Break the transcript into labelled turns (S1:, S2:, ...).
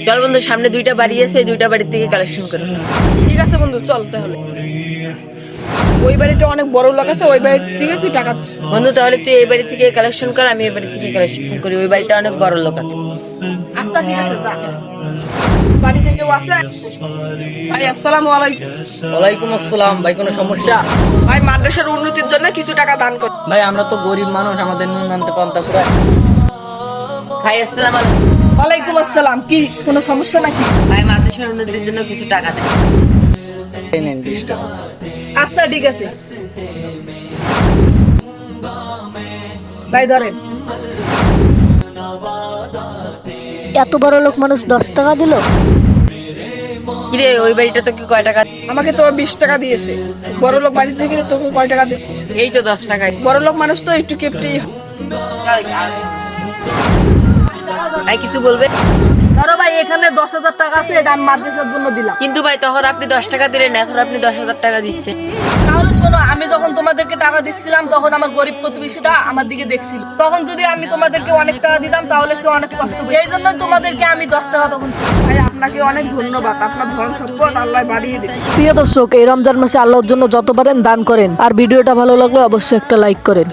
S1: চল বন্ধু, সামনে দুইটা বাড়ি আছে, এই দুইটা বাড়ির থেকে কালেকশন করো।
S2: ঠিক আছে বন্ধু, চল তাহলে। ওই বাড়িটা অনেক বড় লোক আছে, ওই বাড়ি থেকে তুই টাকা
S1: বন্ধু তাহলে তুই এই বাড়ি থেকে কালেকশন কর, আমি এই বাড়ি থেকে কালেকশন করি। ওই বাড়িটা অনেক বড় লোক আছে।
S2: আচ্ছা ঠিক আছে, যা। বাড়ি থেকে কেউ আসলে ভাই, আসসালামু আলাইকুম।
S3: ওয়ালাইকুম আসসালাম। ভাই কোনো সমস্যা?
S2: ভাই, মাদ্রাসার উন্নতির জন্য কিছু টাকা দান কর।
S3: ভাই আমরা তো গরিব মানুষ, আমাদের নুন আনতে পান্তা ফুরায়।
S1: ভাই আসসালামু আলাইকুম।
S2: ওয়ালাইকুম আসসালাম। কি কোনো সমস্যা নাকি?
S1: ভাই মাদ্রাসার উন্নতির জন্য কিছু টাকা দেন।
S3: এই নেন 20 টাকা।
S2: আচ্ছা ঠিক আছে ভাই, ধরেন।
S4: এত বড় লোক মানুষ 10 টাকা দিল?
S1: কিরে, ওই বাড়িটা তোকে কয় টাকা?
S2: আমাকে তো 20 টাকা দিয়েছে। বড় লোক বাড়ি থেকে তোকে কয় টাকা দেবে?
S1: এই তো 10 টাকায়।
S2: বড় লোক মানুষ তো একটু কেপটি।
S1: ভাই কিছু বলবে?
S2: ধরো ভাই, এখানে 10,000 টাকা আছে, এটা আমি মাদ্রাসার জন্য দিলাম।
S1: কিন্তু ভাই তখন আপনি 10 টাকা দিলেন, এখন আপনি 10,000 টাকা দিচ্ছেন।
S2: তাহলে শোনো, আমি যখন তোমাদেরকে টাকা দিচ্ছিলাম তখন আমার গরিব প্রতিবেশীটা আমার দিকে দেখছিল। তখন যদি আমি তোমাদেরকে অনেক টাকা দিতাম তাহলে সে অনেক কষ্ট পেত। এই জন্য তোমাদেরকে আমি 10 টাকা তখন। ভাই আপনাকে অনেক ধন্যবাদ, আপনার ধন সম্পদ আল্লাহ বাড়িয়ে দিন।
S4: প্রিয় দর্শক, এই রমজান মাসে আল্লাহর জন্য যত পারেন দান করেন, আর ভিডিওটা ভালো লাগলে অবশ্যই একটা লাইক করেন।